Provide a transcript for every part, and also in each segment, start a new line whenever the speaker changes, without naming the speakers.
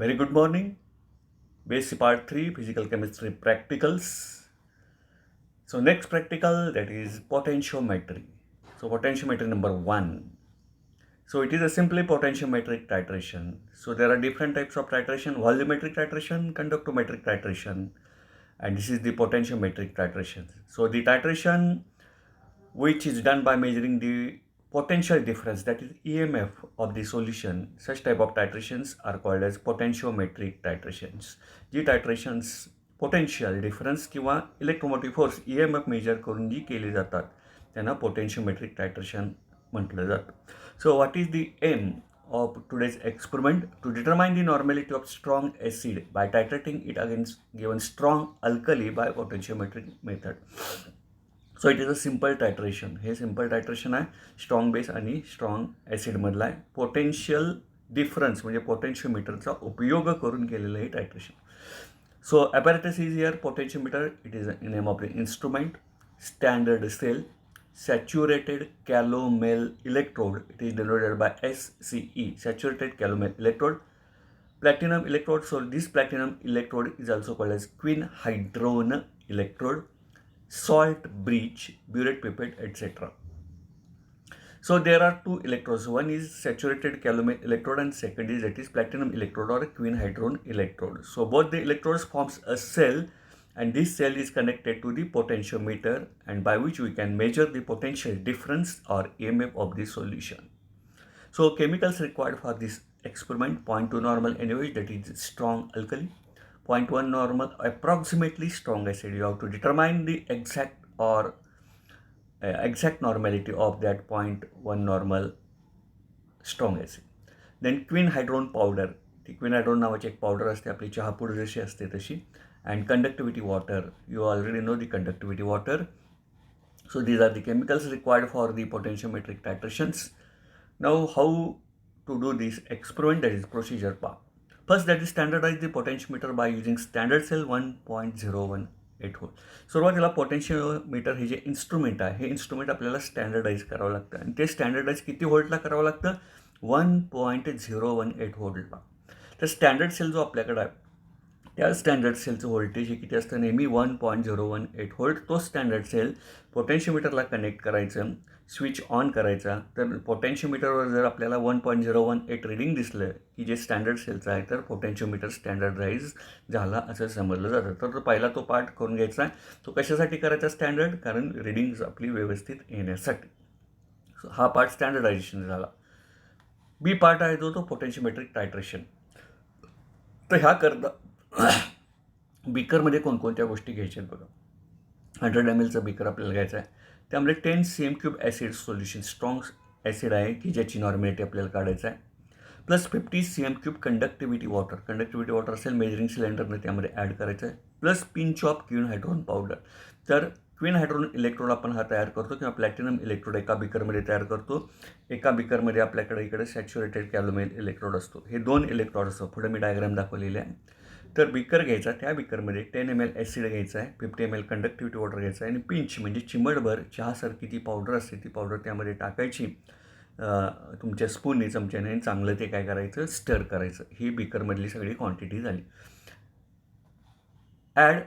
Very good morning. Basic part 3 physical chemistry practicals. So, next practical, that is potentiometry. So, potentiometry number 1. So, it is a simply potentiometric titration. So, there are different types of titration: volumetric titration, conductometric titration, and this is the potentiometric titration. So, the titration which is done by measuring the potential difference, that is EMF of the solution. Such type of titrations are called as potentiometric titrations. G titrations potential difference किंवा electromotive force EMF major करून जी केली जातात त्यांना potentiometric titration म्हटलं जातं. So what is the aim of today's experiment? To determine the normality of strong acid by titrating it against given strong alkali by potentiometric method. So it is a simple titration. हे simple titration आहे strong base आणि strong ॲसिडमधला आहे. Potential difference म्हणजे पोटेन्शियोमीटरचा उपयोग करून केलेलं हे titration. So apparatus is here potentiometer. It is name of the instrument. Standard cell. Saturated calomel electrode. It is denoted by SCE. Saturated calomel electrode. Platinum electrode. So this platinum electrode is also called as quinhydrone electrode, salt bridge, burette pipette, etc. So there are two electrodes. One is saturated calomel electrode and second is that is platinum electrode or quinhydrone electrode. So both the electrodes forms a cell and this cell is connected to the potentiometer and by which we can measure the potential difference or EMF of the solution. So chemicals required for this experiment: 0.2 normal NaOH, that is strong alkali, 0.1 normal approximately strong acid. You have to determine the exact normality of that 0.1 normal strong acid. Then quinhydrone powder. ती क्विनहायड्रोन नावाची एक powder असते, आपली चहापूड जशी असते तशी. And conductivity water. You already know the conductivity water. So these are the chemicals required for the potentiometric titrations. Now how to do this experiment, that is procedure part. First, that is standardize the potentiometer by using standard cell 1.018 volt. सुरुवातीला potentiometer हे जे instrument आहे हे instrument आपल्याला standardise करावं लागतं आणि ते स्टँडर्डाईज किती व्होल्टला करावं लागतं? 1.018 व्होल्टला. तर स्टँडर्ड सेल जो आपल्याकडे आहे त्या स्टँडर्ड सेलचं व्होल्टेज हे किती असतं? नेहमी 1.018 व्होल्ट. तो स्टँडर्ड सेल पोटेन्शियोमीटरला कनेक्ट करायचं, स्विच ऑन करायचा. तर पोटेन्शियोमीटरवर जर आपल्याला 1.018 रिडिंग दिसलं की जे स्टँडर्ड सेलचं आहे तर पोटेन्शियोमीटर स्टँडर्डाईज झाला असं समजलं जातं. तर पहिला तो पार्ट करून घ्यायचा. तो कशासाठी करायचा स्टँडर्ड? कारण रिडिंग्स आपली व्यवस्थित येण्यासाठी. हा पार्ट स्टँडर्डायझेशन झाला. बी पार्ट आहे तो पोटेन्शियोमेट्रिक टायट्रेशन. तर ह्या करता बीकरमध्ये कोणकोणत्या गोष्टी घ्यायच्या आहेत बघा. 100 mlचं बीकर आपल्याला घ्यायचं आहे. त्यामध्ये 10 cm³ acid solution, strong acid आहे की ज्याची नॉर्मॅलिटी आपल्याला काढायचं आहे. Plus 50 cm³ conductivity water. Conductivity water असेल मेजरिंग सिलेंडरने त्यामध्ये ॲड करायचं आहे. Plus pinch of quinhydrone powder. तर क्विनहायड्रोन इलेक्ट्रोड आपण हा तयार करतो किंवा प्लॅटिनम इलेक्ट्रोड एका बीकरमध्ये तयार करतो. एका बीकरमध्ये आपल्याकडे इकडे सॅच्युरेटेड कॅलोमेल इलेक्ट्रोड असतो. हे 2 इलेक्ट्रोड असतो. पुढे मी डायग्राम दाखवलेले आहे. तर बीकर घ्यायचा, त्या बीकरमध्ये 10 ml ॲसिड घ्यायचा आहे, 50 ml कंडक्टिव्हिटी वॉटर घ्यायचा आहे आणि पिंच म्हणजे चिमटभर चहासारखी ती पावडर असते, ती पावडर त्यामध्ये टाकायची. तुमच्या स्पूनने, चमच्याने चांगलं ते काय करायचं? स्टर करायचं. ही बीकरमधली सगळी क्वांटिटी झाली. Add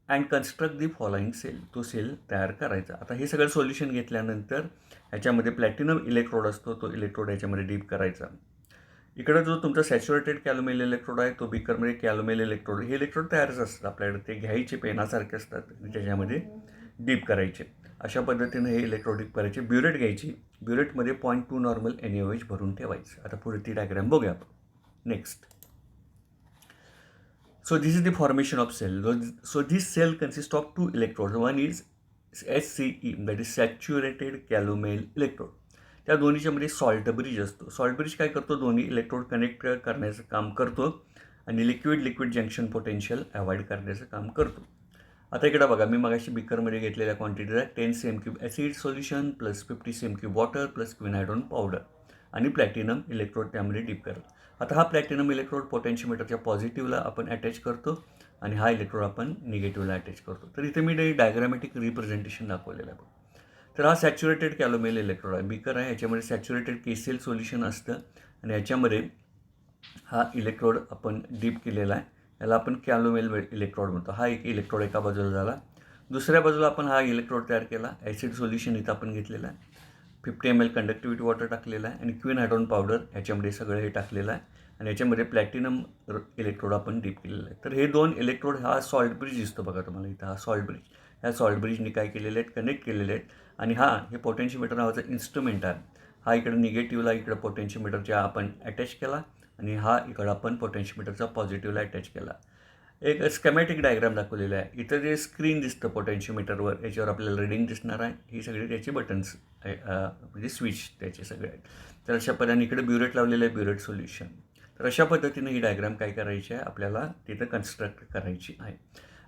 and construct the following cell. तो सेल तयार करायचा. आता हे सगळं सोल्युशन घेतल्यानंतर ह्याच्यामध्ये प्लॅटिनम इलेक्ट्रोड असतो, तो इलेक्ट्रोड ह्याच्यामध्ये डीप करायचा. इकडं जो तुमचा सॅच्युरेटेड कॅलोमेल इलेक्ट्रोड आहे तो बीकरमध्ये कॅलोमेल इलेक्ट्रोड, हे इलेक्ट्रोड तयारच असतात आपल्याकडे. ते घ्यायचे, पेनासारखे असतात, त्याच्यामध्ये डीप करायचे. अशा पद्धतीनं हे इलेक्ट्रोड डीप करायचे. ब्युरेट घ्यायची. ब्युरेटमध्ये 0.2 नॉर्मल NaOH भरून ठेवायचं. आता पुढे ती डायग्राम बघूया आपण. Next. So this is the formation of cell. So this cell consists of 2 electrodes. One is SCE, that is saturated calomel electrode. त्या दोन्हीच्यामध्ये सॉल्ट ब्रिज असतो. सॉल्ट ब्रिज काय करतो? दोन्ही इलेक्ट्रोड कनेक्ट करण्याचं काम करतो आणि लिक्विड जंक्शन पोटेन्शियल अवॉइड करण्याचं काम करतो. आता इकडे बघा, मी मगाशी बीकरमध्ये घेतलेल्या क्वांटिटीज आहे 10 cm³ acid solution plus 50 cm³ water plus quinhydrone powder आणि प्लॅटिनम इलेक्ट्रोड त्यामध्ये डीप करतो. आता हा प्लॅटिनम इलेक्ट्रोड पोटेन्शियोमीटरच्या पॉझिटिव्हला आपण अटॅच करतो आणि हा इलेक्ट्रोड आपण निगेटिव्हला अटॅच करतो. तर इथे मी डायग्रामॅटिक रिप्रेझेंटेशन दाखवलेलं आहे. तर हा सॅच्युरेटेड कॅलोमेल इलेक्ट्रोड आहे. बीकर आहे, ह्याच्यामध्ये सॅच्युरेटेड केसेल सोल्युशन असतं आणि ह्याच्यामध्ये हा इलेक्ट्रोड आपण डीप केलेला आहे, याला आपण कॅलोमेल इलेक्ट्रोड म्हणतो. हा एक इलेक्ट्रोड एका बाजूला झाला. दुसऱ्या बाजूला आपण हा इलेक्ट्रोड तयार केला. ॲसिड सोल्युशन इथं आपण घेतलेलं आहे. 50 ml कंडक्टिव्हिटी वॉटर टाकलेलं आहे आणि क्वीन हायड्रोन पावडर ह्याच्यामध्ये सगळं हे टाकलेलं आहे आणि याच्यामध्ये प्लॅटिनम इलेक्ट्रोड आपण डीप केलेलं आहे. तर हे 2 इलेक्ट्रोड, हा सॉल्ट ब्रिज दिसतो बघा तुम्हाला इथं, हा सॉल्ट ब्रिज. ह्या सॉल्ट ब्रिजने काय केलेले आहेत, कनेक्ट केलेले आहेत. आणि हा हे पोटेन्शियोमीटर नावाचा इन्स्ट्रुमेंट आहे. हा इकडे निगेटिव्हला इकडं पोटेन्शियोमीटरच्या आपण अटॅच केला आणि हा इकडं आपण पोटेन्शियोमीटरचा पॉझिटिव्हला अटॅच केला. एक स्केमॅटिक डायग्राम दाखवलेला आहे. इथं जे स्क्रीन दिसतं पोटेन्शियोमीटरवर, याच्यावर आपल्याला रीडिंग दिसणार आहे. ही सगळी त्याची बटन्स म्हणजे स्विच त्याचे सगळे आहेत. तर अशा पद्धतीने इकडे ब्युरेट लावलेलं आहे, ब्युरेट सोल्युशन. तर अशा पद्धतीने ही डायग्राम काय करायची आहे, आपल्याला तिथं कन्स्ट्रक्ट करायची आहे.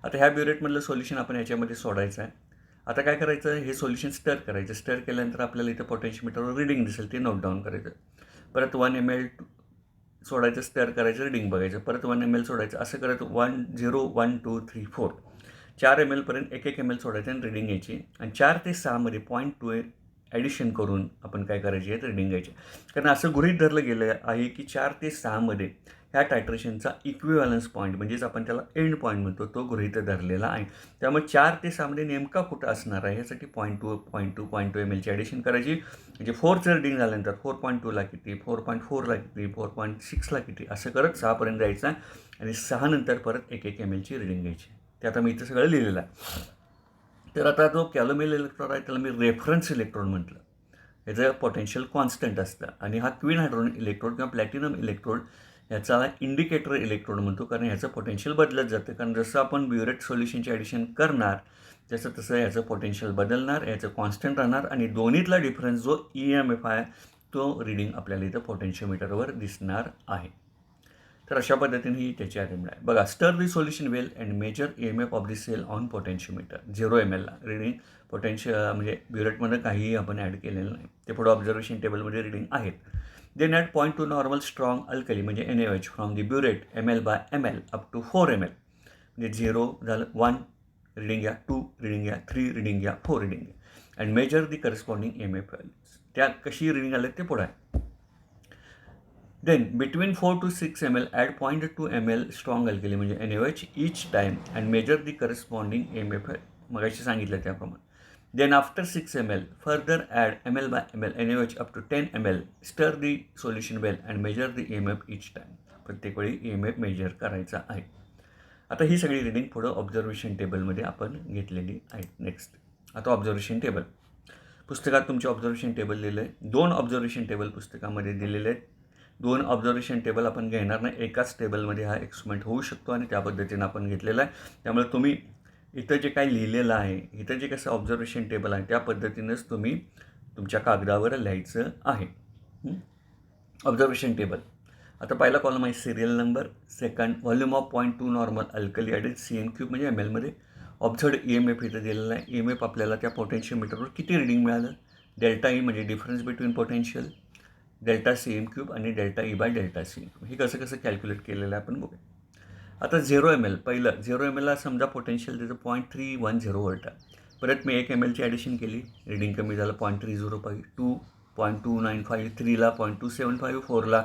आता ह्या ब्युरेटमधलं सोल्युशन आपण याच्यामध्ये सोडायचं आहे. आता काय करायचं, हे सोल्युशन स्टर करायचं. स्टर केल्यानंतर आपल्याला इथं पोटेन्शियोमीटरवर रीडिंग दिसेल, ते नोट डाऊन करायचं. परत 1 ml सोडायचं, स्टर करायचं, रीडिंग बघायचं. परत 1 ml सोडायचं. असं करत 1 0 1 2 3 4 4 ml पर्यंत 1 ml सोडायचं आणि रीडिंग घ्यायची. आणि 4 ते 6 मध्ये 0.2 ॲडिशन करून आपण काय करायची आहे, रीडिंग घ्यायची. कारण असं गृहीत धरलं गेलं आहे की 4 ते 6 मध्ये ह्या टायट्रेशनचा इक्विव्हॅलन्स पॉईंट, म्हणजेच आपण त्याला एंड पॉईंट म्हणतो, तो गृहीत धरलेला आहे. त्यामुळे 4 ते 6 मध्ये नेमका कुठं असणार आहे यासाठी 0.2 ml ची ॲडिशन करायची. म्हणजे 4चं रीडिंग झाल्यानंतर 4.2ला किती, 4.4ला किती, 4.6ला किती, असं करत 6पर्यंत जायचं आणि 6 नंतर परत 1 ml ची रीडिंग घ्यायची. ते आता मी इथं सगळं लिहिलेलं आहे. तर आता जो कॅलोमेल इलेक्ट्रोड आहे त्याला मी रेफरन्स इलेक्ट्रोड म्हटलं. ह्याचं पोटेन्शियल कॉन्स्टंट असतं. आणि हा क्वीन हायड्रोन इलेक्ट्रोड किंवा प्लॅटिनम इलेक्ट्रोड ह्याचा इंडिकेटर इलेक्ट्रोड म्हणतो, कारण ह्याचं पोटेन्शियल बदलत जातं. कारण जसं आपण ब्युरेट सोल्युशनचे ॲडिशन करणार जसं तसं ह्याचं पोटेन्शियल बदलणार, ह्याचं कॉन्स्टंट राहणार आणि दोन्हीतला डिफरन्स जो EMF आहे तो रीडिंग आपल्याला इथं पोटेन्शियोमीटरवर दिसणार आहे. तर अशा पद्धतीने ही त्याची अरेंजमेंट आहे. बघा, stir the solution well and measure EMF of the cell on potentiometer. 0 ml reading म्हणजे ब्युरेटमध्ये काहीही आपण ॲड केलेलं नाही. ते पुढे ऑब्झर्वेशन टेबलमध्ये रीडिंग आहेत. Then at 0.2 normal strong alkali म्हणजे NaOH from the burette ml/ml up to 4 ml. म्हणजे 0 झालं, 1 रीडिंग घ्या, 2 रीडिंग घ्या, 3 रीडिंग घ्या, 4 रीडिंग घ्या. And measure the corresponding EMF values. त्या कशी रीडिंग आले ते पुढे आहे. Then between 4 to 6 ml add 0.2 ml strong alkali म्हणजे NaOH each time and measure the corresponding EMF मगाशी सांगितलं त्याप्रमाणे. Then after 6 ml further add ml/ml NaOH up to 10 ml. Stir the solution well and measure the EMF each time. प्रत्येक वेळी EMF major करायचा आहे. आता ही सगळी रीडिंग पुढं ऑब्झर्वेशन टेबलमध्ये आपण घेतलेली आहे. नेक्स्ट आता ऑब्झर्वेशन टेबल. पुस्तकात तुमचे ऑब्झर्वेशन टेबल दिलं आहे. 2 ऑब्झर्वेशन टेबल पुस्तकामध्ये दिलेले आहेत. 2 ऑब्झर्वेशन टेबल आपण घेणार नाही, एकाच टेबलमध्ये हा एक्सपेरिमेंट होऊ शकतो आणि त्या पद्धतीनं आपण घेतलेला आहे. त्यामुळे तुम्ही इथं जे काही लिहिलेलं आहे, इथं जे कसं ऑब्झर्वेशन टेबल आहे त्या पद्धतीनंच तुम्ही तुमच्या कागदावर लिहायचं आहे. Observation table. आता पहिला कॉलम आहे serial number. Second volume of 0.2 normal alkali added CN³ म्हणजे ml ऑब्झर्ड EMF इथं दिलेला आहे. EMF आपल्याला त्या पोटेन्शियोमीटरवर किती रीडिंग मिळालं. डेल्टा E म्हणजे difference between potential, delta CN³ आणि डेल्टा E/डेल्टा CN³. हे कसं कसं कॅल्क्युलेट केलेलं आहे आपण बघूया. आता 0 ml पहिलं 0 mlला समजा पोटेन्शियल त्याचं 0.310 व्होल्ट आहे. परत मी 1 ml ची ॲडिशन केली, रीडिंग कमी झालं 0.305, 2 0.295, 3ला 0.275, 4ला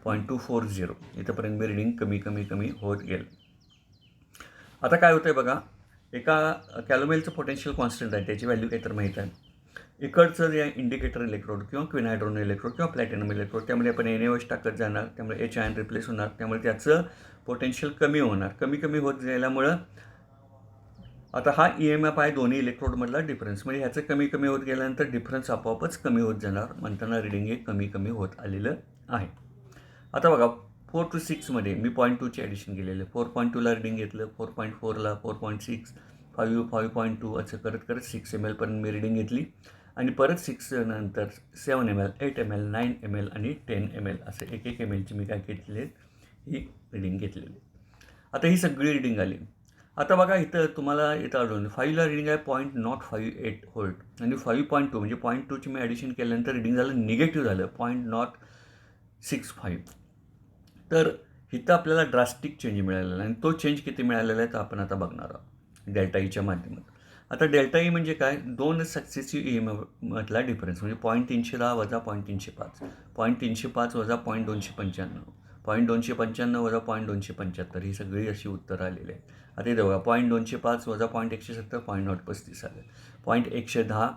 0.240. इथंपर्यंत मी रीडिंग कमी कमी कमी होत गेलं. आता काय होतं आहे बघा, एका कॅलोमेलचं पोटेन्शियल कॉन्स्टंट आहे, त्याची व्हॅल्यू काहीतरी माहीत आहे. इकडचं जे इंडिकेटर इलेक्ट्रोड किंवा क्वीन हायड्रोन इलेक्ट्रोड किंवा प्लॅटिनम इलेक्ट्रोड, त्यामध्ये आपण NaOH टाकत जाणार, त्यामुळे H आयन रिप्लेस होणार, त्यामुळे त्याचं पोटेन्शियल कमी होणार. कमी कमी होत गेल्यामुळं आता हा EMF आहे दोन्ही इलेक्ट्रोडमधला डिफरन्स, म्हणजे ह्याचं कमी कमी होत गेल्यानंतर डिफरन्स आपोआपच कमी होत जाणार. म्हणताना रीडिंग हे कमी कमी होत आलेलं आहे. आता बघा 4 to 6 मध्ये मी 0.2ची ॲडिशन केलेलं आहे. 4.2ला रीडिंग घेतलं, 4.4ला 4.6, 5.2 असं करत करत 6 ml पर्यंत मी रीडिंग घेतली आणि परत 6 नंतर 7 ml, 8 ml, 9 ml आणि 10 ml असं 1 mlची मी काय घेतलेली आहे, ही रीडिंग घेतलेली. आता ही सगळी रीडिंग आली. आता बघा इथं तुम्हाला इथं आढळून 5ला रीडिंग आहे 0.058 व्होल्ट आणि 5.2 म्हणजे 0.2ची मी ॲडिशन केल्यानंतर रीडिंग झालं निगेटिव्ह झालं 0.065. तर इथं आपल्याला ड्रास्टिक चेंज मिळालेला आहे आणि तो चेंज किती मिळालेला आहे तर आपण आता बघणार आहोत डेल्टा ईच्या माध्यमातून. आता डेल्टा ई म्हणजे काय, 2 सक्सेसिव्ह EMFमधला डिफरन्स म्हणजे 0.310 वजा 0.305, 0.305 वजा 0.295, .295 वजा .275 ही सगळी अशी उत्तरं आलेली आहेत. आता इथे बघा .205 वजा .170 .035 आलं. .110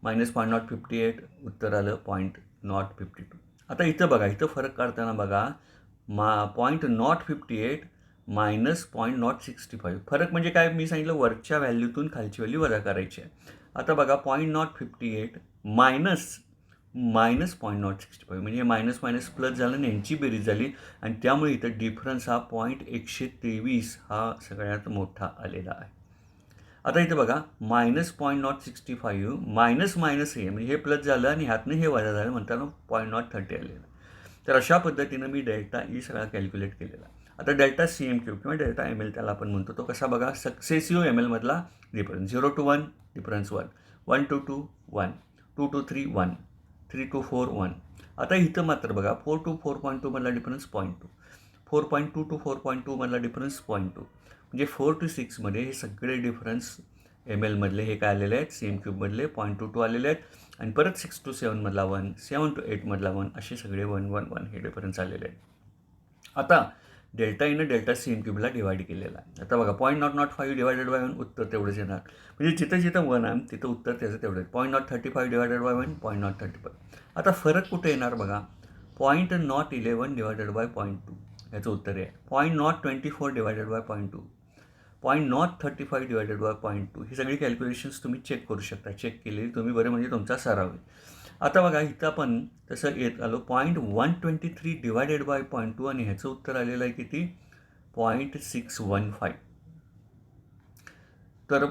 मायनस .058 उत्तर आलं .052. आता इथं बघा, इथं फरक काढताना बघा .058 मायनस .065. फरक म्हणजे काय, मी सांगितलं वरच्या व्हॅल्यूतून खालची व्हॅल्यू वजा करायची आहे. आता बघा .058 मायनस .065 म्हणजे मायनस मायनस प्लस झालं आणि यांची बेरीज झाली आणि त्यामुळे इथं डिफरन्स हा .123 हा सगळ्यात मोठा आलेला आहे. आता इथं बघा -.065 मायनस मायनस हे म्हणजे हे प्लस झालं आणि ह्यातनं हे वजा झालं म्हणताना .030 आलेलं. तर अशा पद्धतीनं मी डेल्टा ई सगळा कॅल्क्युलेट केलेला. आता डेल्टा CM³ किंवा डेल्टा ML त्याला आपण म्हणतो, तो कसा बघा, सक्सेसिव्ह ML मधला difference. 0 to 1 difference 1, 1 to 2 1, 2 to 3 1, 3 to 4 1. आता इथं मात्र बघा 4 to 4.2 मधला डिफरन्स 0.2, 4.2 to 4.2 मधला डिफरन्स 0.2. म्हणजे 4 to 6 मध्ये हे सगळे डिफरन्स ML मधले हे काय आलेले आहेत, CM³ मधले 0.22 आलेले आहेत. आणि परत 6 to 7 मधला 1, 7 to 8 मधला 1 असे सगळे 1 1 1 हे डिफरन्स आलेले आहेत. आता डेल्टा ईनं डेल्टा CM³ डिवाईड केलेला आहे. आता बघा .005 डिवायडेड बाय 1 उत्तर तेवढंच येणार. म्हणजे जिथं जिथं 1 आहे तिथं उत्तर त्याचं तेवढं आहे. .035 डिवायडेड बाय 1 .035. आता फरक कुठे येणार बघा, .011 डिवायडेड बाय 0.2 याचं उत्तर आहे. .024 डिवायडेड बाय 0.2, .035 डिवायडेड बाय 0.2 ही सगळी कॅल्क्युलेशन्स तुम्ही चेक करू शकता. चेक केलेली तुम्ही बरं म्हणजे तुमचा सराव आहे. आता बघा इथं आपण तसं येत आलो .123 डिवायडेड बाय 0.2 आणि ह्याचं उत्तर आलेलं आहे किती, .615. तर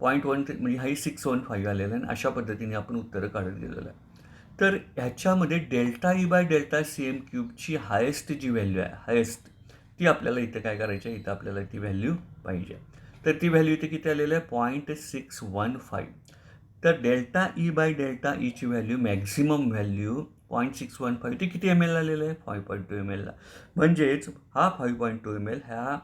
0.1 म्हणजे हाही 615 आलेलं आहे आणि अशा पद्धतीने आपण उत्तरं काढत गेलेलं आहे. तर ह्याच्यामध्ये delta E by delta CM³ highest जी व्हॅल्यू आहे, हायेस्ट ती आपल्याला इथं काय करायची आहे, इथं आपल्याला ती व्हॅल्यू पाहिजे. तर ती व्हॅल्यू इथे किती आलेली आहे, .615. तर डेल्टा ई बाय डेल्टा ईची व्हॅल्यू, मॅक्झिमम व्हॅल्यू 0.615 ती किती ML आलेलं आहे, 5.2 ML. म्हणजेच हा 5.2 ML ह्या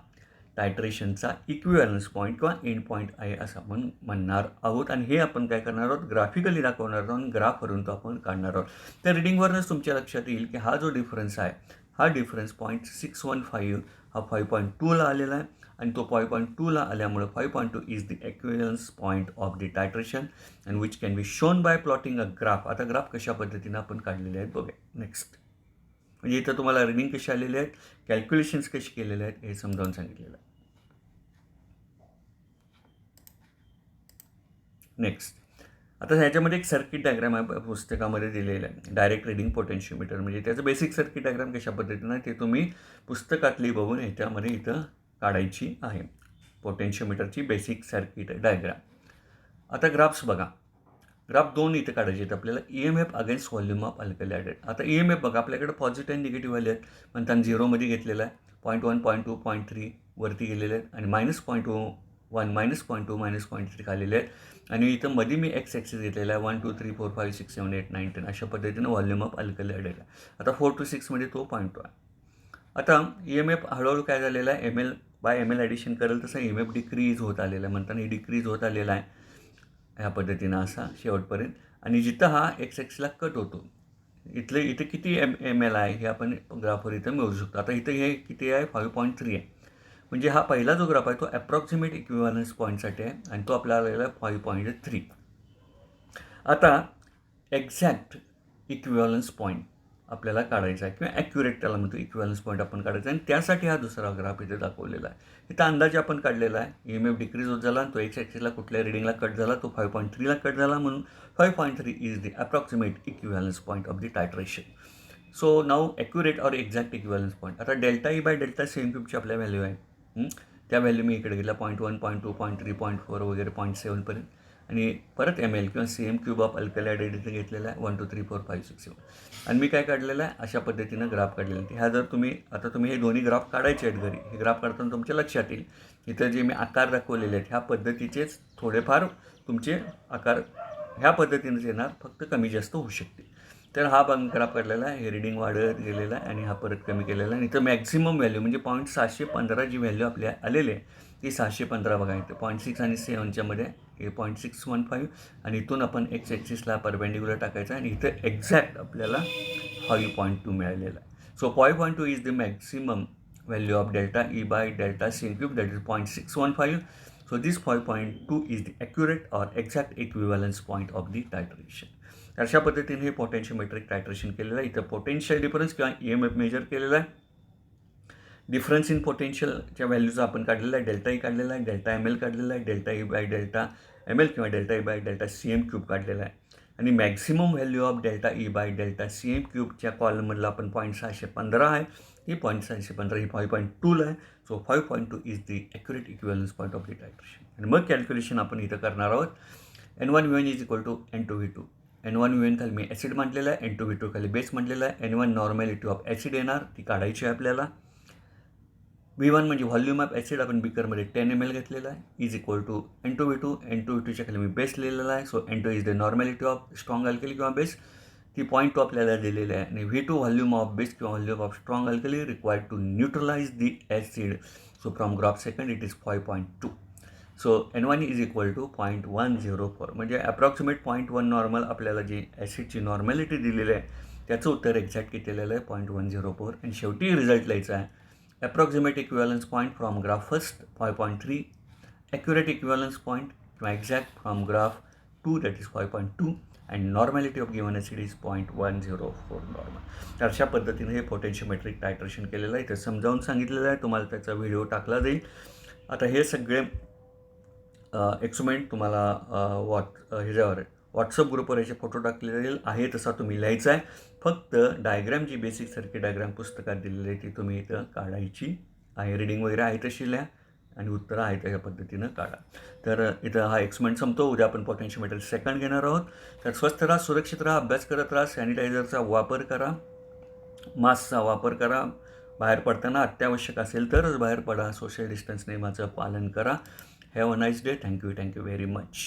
टायट्रेशनचा इक्विव्हॅलन्स पॉईंट किंवा एंड पॉईंट आहे असं आपण म्हणणार आहोत. आणि हे आपण काय करणार आहोत, ग्राफिकली दाखवणार आहोत आणि ग्राफवरून तो आपण काढणार आहोत. त्या रिडिंगवरूनच तुमच्या लक्षात येईल की हा जो डिफरन्स आहे, हा डिफरन्स 0.615 हा 5.2ला आलेला आहे आणि तो 5.2ला आल्यामुळे 5.2 is the equivalence point of the titration and which can be shown by plotting a graph. आता ग्राफ कशा पद्धतीनं आपण काढलेले आहेत बघा. नेक्स्ट म्हणजे इथं तुम्हाला रिडिंग कशी आलेली आहेत, कॅल्क्युलेशन्स कशी केलेले आहेत हे समजावून सांगितलेलं आहे. नेक्स्ट आता ह्याच्यामध्ये एक सर्किट डायग्राम आहे पुस्तकामध्ये दिलेलं आहे, डायरेक्ट रिडिंग पोटेन्शियोमीटर. म्हणजे त्याचं बेसिक सर्किट डायग्राम कशा पद्धतीनं ते तुम्ही पुस्तकातली बघून ह्याच्यामध्ये इथं काढायची आहे, पोटेन्शियोमीटरची बेसिक सर्किट डायग्राम. आता ग्राफ्स बघा, ग्राफ 2 इथं काढायचे आहेत आपल्याला. EMF against volume of alkali hydrate. आता EMF बघा आपल्याकडे पॉझिटिव्ह आणि निगेटिव्ह व्हॅल्यू आहेत, म्हणताना 0मध्ये घेतलेला आहे, 0.1 0.2 0.3 वरती गेलेले आहेत आणि -0.1 -0.2 -0.3 खालेले आहेत. आणि इथं मध्ये मी एक्स ॲक्सिस घेतलेला आहे, 1 2 3 4 5 6 7 8 9 10 अशा पद्धतीनं व्हॉल्यूम ऑफ अल्कली हायड्रेट आहे. आता 4 to 6 मध्ये तो 0.2 आहे. आता EMF हळूहळू काय झालेला आहे, ML ॲडिशन करेल तसं EMF डिक्रीज होत आलेला आहे, म्हणताना हे डिक्रीज होत आलेला आहे ह्या पद्धतीनं असा शेवटपर्यंत. आणि जिथं हा एक्स ॲक्सिसला कट होतो इथे किती ML आहे हे आपण ग्राफवर इथं मिळवू शकतो. आता इथं हे किती आहे, 5.3 आहे. म्हणजे हा पहिला जो ग्राफ आहे तो ॲप्रॉक्सिमेट इक्विव्हॅलन्स पॉईंटसाठी आहे आणि तो आपल्याला आलेला आहे 5.3. आता एक्झॅक्ट इक्विव्हॅलन्स पॉईंट आपल्याला काढायचा आहे किंवा ॲक्युरेट त्याला म्हणतो इक्विव्हॅलन्स पॉईंट आपण काढायचा आहे आणि त्यासाठी हा दुसरा ग्राफ इथे दाखवलेला आहे. इथं अंदाजे आपण काढलेला आहे, EMF डिक्रीज होत झाला आणि तो एक्स ॲक्सिसला कुठल्या रिडिंगला कट झाला, तो 5.3ला कट झाला, म्हणून 5.3 is the approximate equivalence point of the titration. So now accurate or exact equivalence point. आता delta E by delta CM³ आपल्या व्हॅल्यू आहे, त्या व्हॅल्यू मी इकडे गेला 0.1 0.2 0.3 0.4 वगैरे 0.7 पर्यंत. आणि परत ML किंवा CM³ ऑफ अल्कली हायड्रेट इथे घेतलेला आहे 1 2 3 4 5 6 7. आणि मी काय काढलेलं आहे, अशा पद्धतीनं ग्राफ काढलेला आहे. ह्या जर तुम्ही हे दोन्ही ग्राफ काढायचे आहेत घरी, हे ग्राफ काढताना तुमच्या लक्षात येईल इथं जे मी आकार दाखवलेले आहेत ह्या पद्धतीचेच थोडेफार तुमचे आकार ह्या पद्धतीनेच येणार, फक्त कमी जास्त होऊ शकते. तर हा ग्राफ काढलेला आहे, हे रिडिंग वाढत गेलेला आहे आणि हा परत कमी केलेला आहे. आणि इथं मॅक्झिमम व्हॅल्यू म्हणजे 615 जी व्हॅल्यू आपल्या आलेली आहे ती 615 बघा. इथे 0.6 आणि 7च्या मध्ये हे 0.615 आणि इथून आपण एक्स ॲक्सिसला परपेंडिक्युलर टाकायचं आणि इथं एक्झॅक्ट आपल्याला 5.2 मिळालेला आहे. So 5.2 is the maximum value of delta E by delta CM cube, that is 0.615. So this 5.2 is the accurate or exact equivalence point of the titration. अशा पद्धतीने हे पोटेन्शियोमेट्रिक टायट्रेशन केलेलं आहे. इथं पोटेन्शियल डिफरन्स किंवा EMF मेजर केलेला आहे. डिफरन्स इन पोटेन्शियलच्या व्हॅल्यूज आपण काढलेला आहे. डेल्टा ई काढलेला आहे, डेल्टा एम एल काढलेला आहे, delta E by delta M L किंवा delta E by delta CM cube काढलेला आहे. आणि maximum value of delta E by delta CM क्यूबच्या कॉलममधला आपण 0.615 आहे. ही 0.615 ही 5.2ला आहे. So 5.2 is the accurate equivalence point of the titration. आणि मग कॅल्क्युलेशन आपण इथं करणार आहोत. N1V1 is equal to N2V2. N1V1 खाली मी ॲसिड म्हटलेला आहे, N2V2 खाली बेस म्हटलेला आहे. N1 नॉर्मॅलिटी ऑफ ॲसिड येणार, ती काढायची आहे आपल्याला. V1 म्हणजे व्हॉल्यूम ऑफ ॲसिड आपण बिकरमध्ये 10 ml घेतलेला आहे, इज इक्वल टू N2V2. N2V2च्या खाली मी बेस लिहिलेला आहे. So N2 is the normality of strong alkali किंवा बेस, ती 0.2 आपल्याला दिलेली आहे. आणि V2 व्हॉल्यूम ऑफ बेस किंवा volume of strong alkali required to neutralize the acid. So from graph second it is 5.2. So N1 is equal to 0.104. म्हणजे approximate 0.1 normal आपल्याला जी ॲसिडची नॉर्मॅलिटी दिलेली आहे त्याचं उत्तर एक्झॅक्ट कितीलेलं आहे 0.104. आणि शेवटी रिझल्ट लिहायचा आहे. Approximate equivalence point from graph first 5.3, accurate equivalence point to exact from graph 2, that is 5.2, and normality of given acid is 0.104 normal. तर अशा पद्धतीने हे पोटेन्शियोमेट्रिक टायट्रेशन केलेलं आहे. ते समजावून सांगितलेलं आहे. तुम्हाला त्याचा व्हिडिओ टाकला जाईल. आता हे सगळे एक्सपेरिमेंट तुम्हाला ह्याच्यावर व्हॉट्सअप ग्रुपवर याचे फोटो टाकलेले आहे, तसा तुम्ही लिहायचा आहे. फक्त डायग्राम जी बेसिक सर्किट डायग्राम पुस्तकात दिलेली आहे ती तुम्ही इथं काढायची आहे. रीडिंग वगैरे आहे तशी लिहा आणि उत्तरं आहे त्या पद्धतीनं काढा. तर इथं हा एक्सपेरिमेंट संपतो. उद्या आपण पोटेन्शियोमीटर सेकंड घेणार आहोत. तर स्वस्थ राहा, सुरक्षित राहा, अभ्यास करत राहा, सॅनिटायझरचा वापर करा, मास्कचा वापर करा, बाहेर पडताना अत्यावश्यक असेल तरच बाहेर पडा, सोशल डिस्टन्स नियमाचं पालन करा. Have a nice day. Thank you very much.